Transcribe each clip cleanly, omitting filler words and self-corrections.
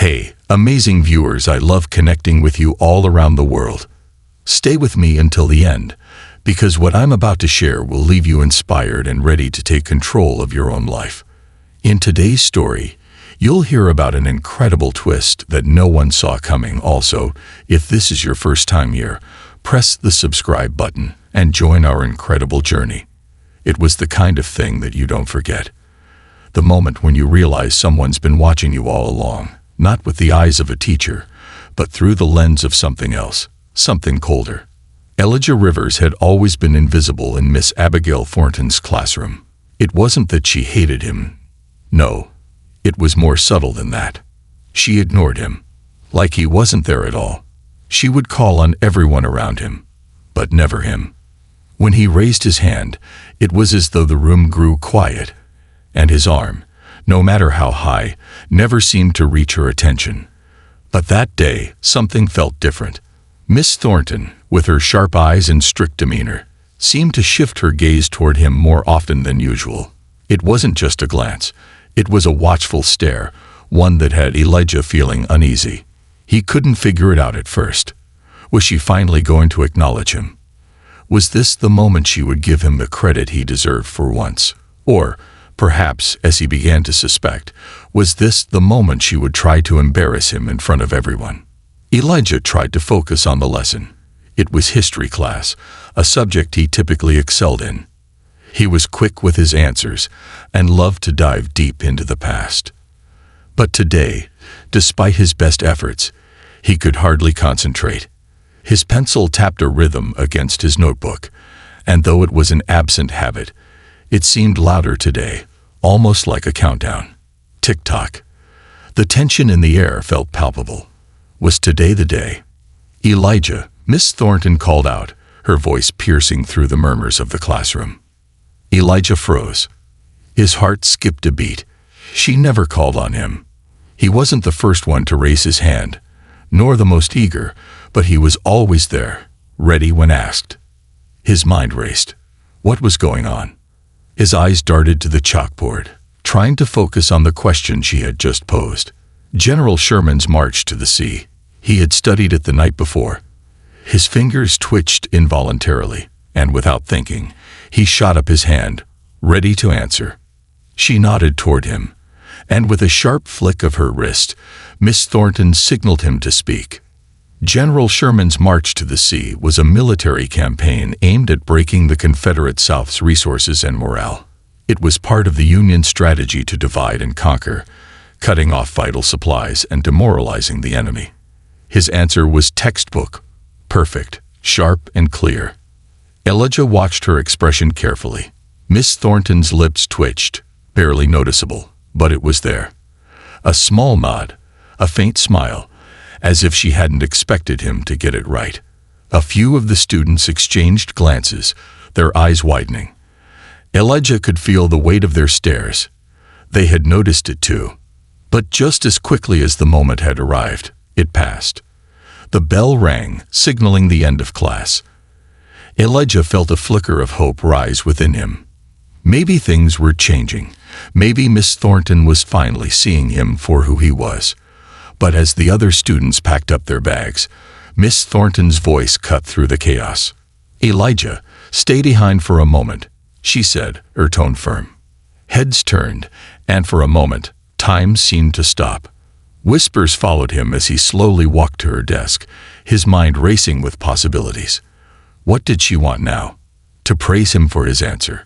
Hey, amazing viewers, I love connecting with you all around the world. Stay with me until the end, because what I'm about to share will leave you inspired and ready to take control of your own life. In today's story, you'll hear about an incredible twist that no one saw coming. Also, if this is your first time here, press the subscribe button and join our incredible journey. It was the kind of thing that you don't forget. The moment when you realize someone's been watching you all along, not with the eyes of a teacher, but through the lens of something else, something colder. Elijah Rivers had always been invisible in Miss Abigail Thornton's classroom. It wasn't that she hated him. No, it was more subtle than that. She ignored him, like he wasn't there at all. She would call on everyone around him, but never him. When he raised his hand, it was as though the room grew quiet, and his arm, no matter how high, never seemed to reach her attention. But that day, something felt different. Miss Thornton, with her sharp eyes and strict demeanor, seemed to shift her gaze toward him more often than usual. It wasn't just a glance. It was a watchful stare, one that had Elijah feeling uneasy. He couldn't figure it out at first. Was she finally going to acknowledge him? Was this the moment she would give him the credit he deserved for once? Or, perhaps, as he began to suspect, was this the moment she would try to embarrass him in front of everyone? Elijah tried to focus on the lesson. It was history class, a subject he typically excelled in. He was quick with his answers and loved to dive deep into the past. But today, despite his best efforts, he could hardly concentrate. His pencil tapped a rhythm against his notebook, and though it was an absent habit, it seemed louder today, almost like a countdown. Tick-tock. The tension in the air felt palpable. Was today the day? Elijah, Miss Thornton called out, her voice piercing through the murmurs of the classroom. Elijah froze. His heart skipped a beat. She never called on him. He wasn't the first one to raise his hand, nor the most eager, but he was always there, ready when asked. His mind raced. What was going on? His eyes darted to the chalkboard, trying to focus on the question she had just posed. General Sherman's march to the sea. He had studied it the night before. His fingers twitched involuntarily, and without thinking, he shot up his hand, ready to answer. She nodded toward him, and with a sharp flick of her wrist, Miss Thornton signaled him to speak. General Sherman's march to the sea was a military campaign aimed at breaking the Confederate South's resources and morale. It was part of the Union strategy to divide and conquer, cutting off vital supplies and demoralizing the enemy. His answer was textbook, perfect, sharp, and clear. Elijah watched her expression carefully. Miss Thornton's lips twitched, barely noticeable, but it was there. A small nod, a faint smile, as if she hadn't expected him to get it right. A few of the students exchanged glances, their eyes widening. Elijah could feel the weight of their stares. They had noticed it too. But just as quickly as the moment had arrived, it passed. The bell rang, signaling the end of class. Elijah felt a flicker of hope rise within him. Maybe things were changing. Maybe Miss Thornton was finally seeing him for who he was. But as the other students packed up their bags, Miss Thornton's voice cut through the chaos. "Elijah, stay behind for a moment," she said, her tone firm. Heads turned, and for a moment, time seemed to stop. Whispers followed him as he slowly walked to her desk, his mind racing with possibilities. What did she want now? To praise him for his answer?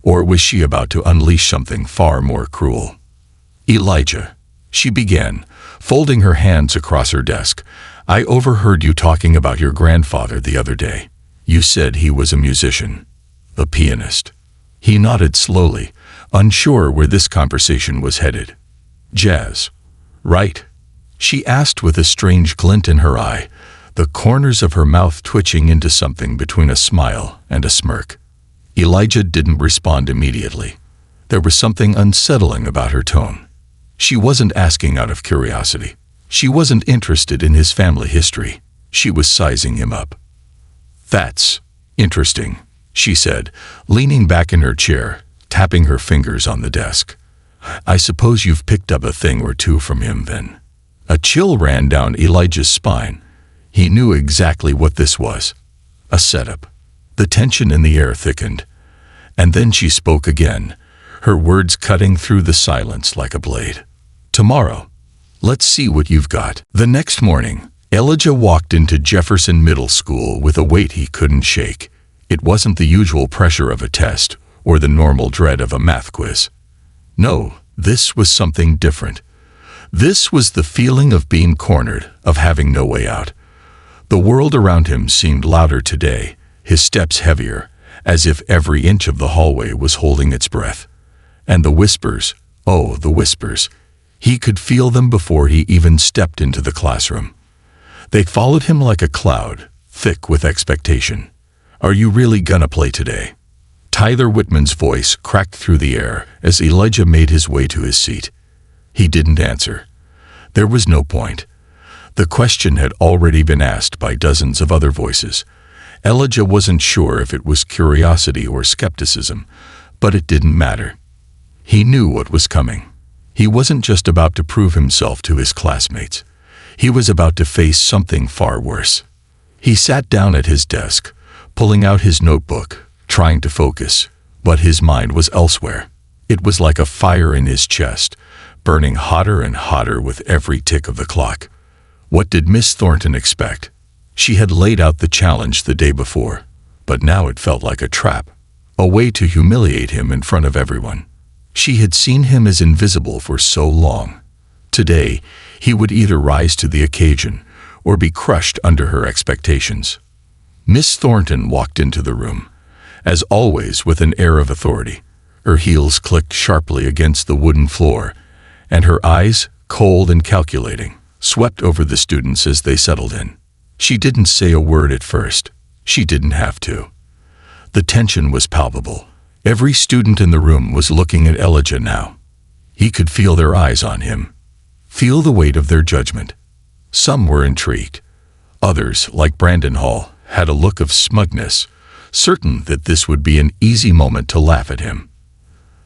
Or was she about to unleash something far more cruel? "Elijah," she began, folding her hands across her desk, "I overheard you talking about your grandfather the other day. You said he was a musician, a pianist." He nodded slowly, unsure where this conversation was headed. "Jazz, right?" she asked with a strange glint in her eye, the corners of her mouth twitching into something between a smile and a smirk. Elijah didn't respond immediately. There was something unsettling about her tone. She wasn't asking out of curiosity. She wasn't interested in his family history. She was sizing him up. "That's interesting," she said, leaning back in her chair, tapping her fingers on the desk. "I suppose you've picked up a thing or two from him then." A chill ran down Elijah's spine. He knew exactly what this was. A setup. The tension in the air thickened. And then she spoke again, her words cutting through the silence like a blade. "Tomorrow. Let's see what you've got." The next morning, Elijah walked into Jefferson Middle School with a weight he couldn't shake. It wasn't the usual pressure of a test or the normal dread of a math quiz. No, this was something different. This was the feeling of being cornered, of having no way out. The world around him seemed louder today, his steps heavier, as if every inch of the hallway was holding its breath. And the whispers, oh, the whispers. He could feel them before he even stepped into the classroom. They followed him like a cloud, thick with expectation. "Are you really gonna play today?" Tyler Whitman's voice cracked through the air as Elijah made his way to his seat. He didn't answer. There was no point. The question had already been asked by dozens of other voices. Elijah wasn't sure if it was curiosity or skepticism, but it didn't matter. He knew what was coming. He wasn't just about to prove himself to his classmates. He was about to face something far worse. He sat down at his desk, pulling out his notebook, trying to focus, but his mind was elsewhere. It was like a fire in his chest, burning hotter and hotter with every tick of the clock. What did Miss Thornton expect? She had laid out the challenge the day before, but now it felt like a trap, a way to humiliate him in front of everyone. She had seen him as invisible for so long. Today, he would either rise to the occasion or be crushed under her expectations. Miss Thornton walked into the room, as always with an air of authority. Her heels clicked sharply against the wooden floor, and her eyes, cold and calculating, swept over the students as they settled in. She didn't say a word at first. She didn't have to. The tension was palpable. Every student in the room was looking at Elijah now. He could feel their eyes on him, feel the weight of their judgment. Some were intrigued. Others, like Brandon Hall, had a look of smugness, certain that this would be an easy moment to laugh at him.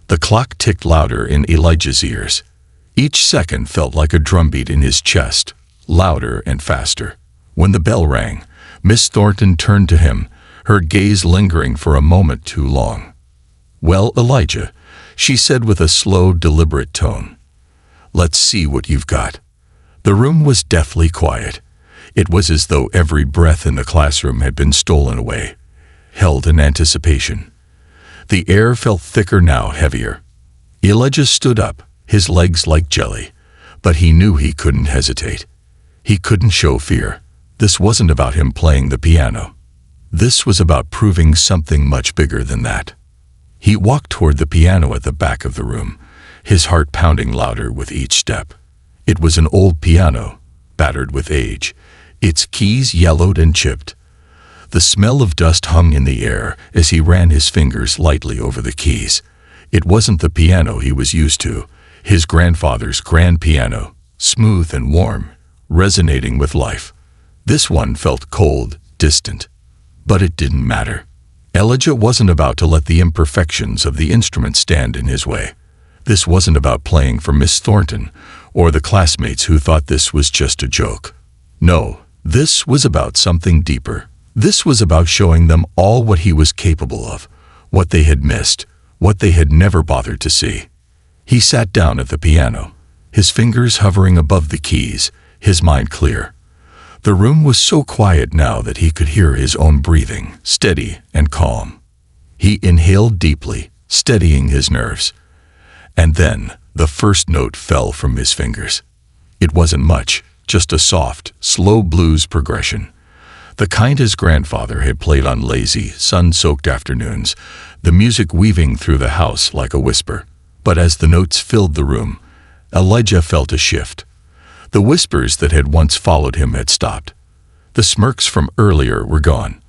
The clock ticked louder in Elijah's ears. Each second felt like a drumbeat in his chest, louder and faster. When the bell rang, Miss Thornton turned to him, her gaze lingering for a moment too long. "Well, Elijah," she said with a slow, deliberate tone. "Let's see what you've got." The room was deathly quiet. It was as though every breath in the classroom had been stolen away, held in anticipation. The air felt thicker now, heavier. Elijah stood up, his legs like jelly, but he knew he couldn't hesitate. He couldn't show fear. This wasn't about him playing the piano. This was about proving something much bigger than that. He walked toward the piano at the back of the room, his heart pounding louder with each step. It was an old piano, battered with age, its keys yellowed and chipped. The smell of dust hung in the air as he ran his fingers lightly over the keys. It wasn't the piano he was used to, his grandfather's grand piano, smooth and warm, resonating with life. This one felt cold, distant. But it didn't matter. Elijah wasn't about to let the imperfections of the instrument stand in his way. This wasn't about playing for Miss Thornton or the classmates who thought this was just a joke. No, this was about something deeper. This was about showing them all what he was capable of, what they had missed, what they had never bothered to see. He sat down at the piano, his fingers hovering above the keys, his mind clear. The room was so quiet now that he could hear his own breathing, steady and calm. He inhaled deeply, steadying his nerves. And then the first note fell from his fingers. It wasn't much, just a soft, slow blues progression. The kind his grandfather had played on lazy, sun-soaked afternoons, the music weaving through the house like a whisper. But as the notes filled the room, Elijah felt a shift. The whispers that had once followed him had stopped. The smirks from earlier were gone.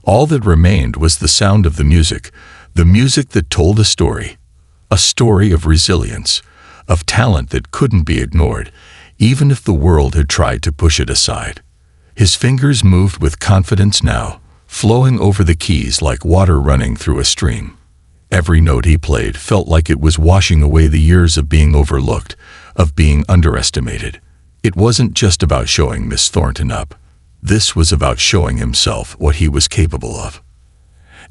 All that remained was the sound of the music that told a story of resilience, of talent that couldn't be ignored, even if the world had tried to push it aside. His fingers moved with confidence now, flowing over the keys like water running through a stream. Every note he played felt like it was washing away the years of being overlooked, of being underestimated. It wasn't just about showing Miss Thornton up. This was about showing himself what he was capable of.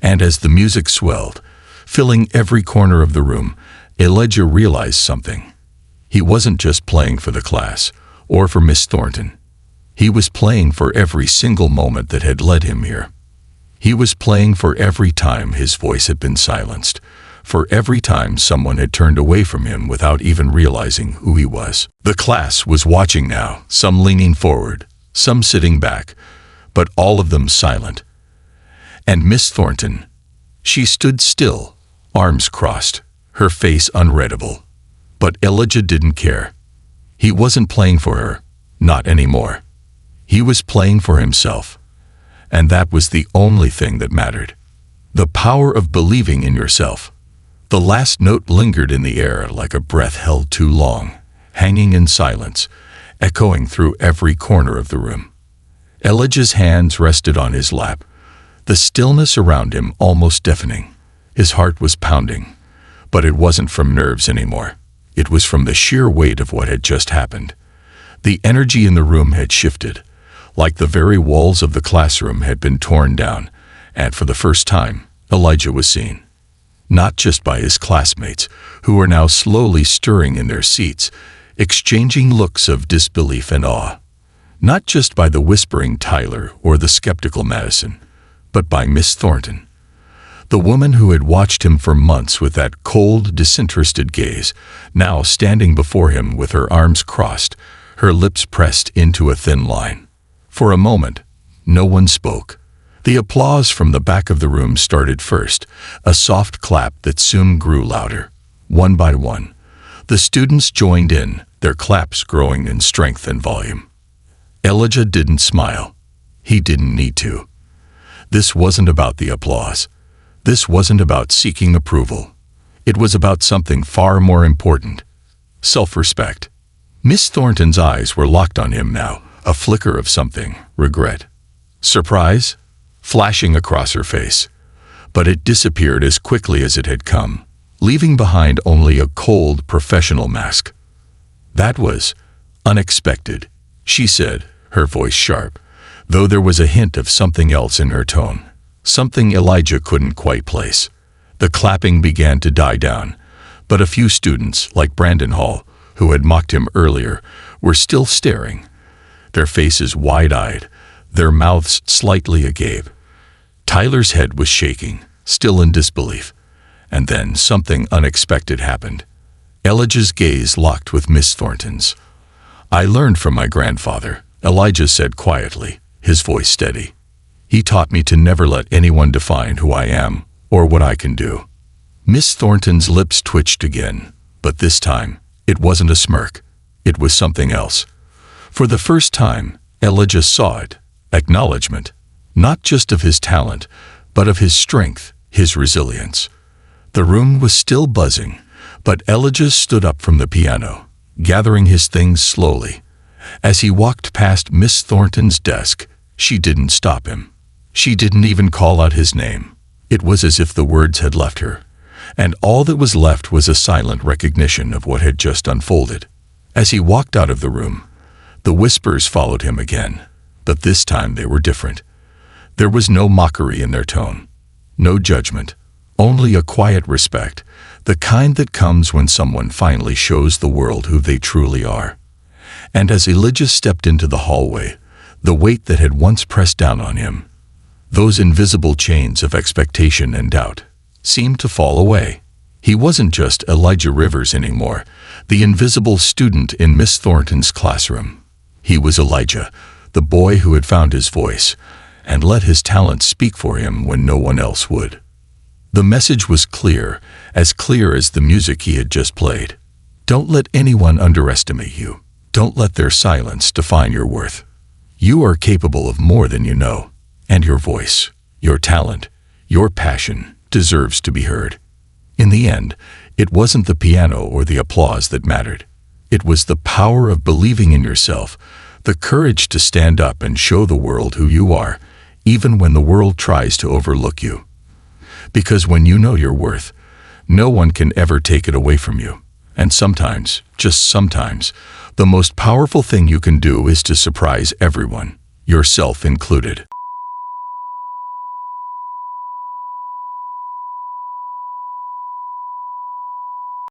And as the music swelled, filling every corner of the room, Elijah realized something. He wasn't just playing for the class or for Miss Thornton. He was playing for every single moment that had led him here. He was playing for every time his voice had been silenced, for every time someone had turned away from him without even realizing who he was. The class was watching now, some leaning forward, some sitting back, but all of them silent. And Miss Thornton, she stood still, arms crossed, her face unreadable. But Elijah didn't care. He wasn't playing for her, not anymore. He was playing for himself. And that was the only thing that mattered. The power of believing in yourself. The last note lingered in the air like a breath held too long, hanging in silence, echoing through every corner of the room. Elijah's hands rested on his lap, the stillness around him almost deafening. His heart was pounding, but it wasn't from nerves anymore. It was from the sheer weight of what had just happened. The energy in the room had shifted, like the very walls of the classroom had been torn down, and for the first time, Elijah was seen. Not just by his classmates, who were now slowly stirring in their seats, exchanging looks of disbelief and awe. Not just by the whispering Tyler or the skeptical Madison, but by Miss Thornton. The woman who had watched him for months with that cold, disinterested gaze, now standing before him with her arms crossed, her lips pressed into a thin line. For a moment, no one spoke. The applause from the back of the room started first, a soft clap that soon grew louder. One by one, the students joined in, their claps growing in strength and volume. Elijah didn't smile. He didn't need to. This wasn't about the applause. This wasn't about seeking approval. It was about something far more important: self-respect. Miss Thornton's eyes were locked on him now, a flicker of something, regret, surprise, flashing across her face. But it disappeared as quickly as it had come, leaving behind only a cold, professional mask. "That was unexpected," she said, her voice sharp, though there was a hint of something else in her tone. Something Elijah couldn't quite place. The clapping began to die down, but a few students, like Brandon Hall, who had mocked him earlier, were still staring, their faces wide-eyed, their mouths slightly agape. Tyler's head was shaking, still in disbelief, and then something unexpected happened. Elijah's gaze locked with Miss Thornton's. "I learned from my grandfather," Elijah said quietly, his voice steady. "He taught me to never let anyone define who I am or what I can do." Miss Thornton's lips twitched again, but this time, it wasn't a smirk. It was something else. For the first time, Elijah saw it, acknowledgement, not just of his talent, but of his strength, his resilience. The room was still buzzing, but Elijah stood up from the piano, gathering his things slowly. As he walked past Miss Thornton's desk, she didn't stop him. She didn't even call out his name. It was as if the words had left her, and all that was left was a silent recognition of what had just unfolded. As he walked out of the room, the whispers followed him again, but this time they were different. There was no mockery in their tone, no judgment, only a quiet respect, the kind that comes when someone finally shows the world who they truly are. And as Elijah stepped into the hallway, the weight that had once pressed down on him, those invisible chains of expectation and doubt, seemed to fall away. He wasn't just Elijah Rivers anymore, the invisible student in Miss Thornton's classroom. He was Elijah, the boy who had found his voice and let his talent speak for him when no one else would. The message was clear as the music he had just played. Don't let anyone underestimate you. Don't let their silence define your worth. You are capable of more than you know, and your voice, your talent, your passion deserves to be heard. In the end, it wasn't the piano or the applause that mattered. It was the power of believing in yourself, the courage to stand up and show the world who you are, even when the world tries to overlook you. Because when you know your worth, no one can ever take it away from you. And sometimes, just sometimes, The most powerful thing you can do is to surprise everyone, yourself included.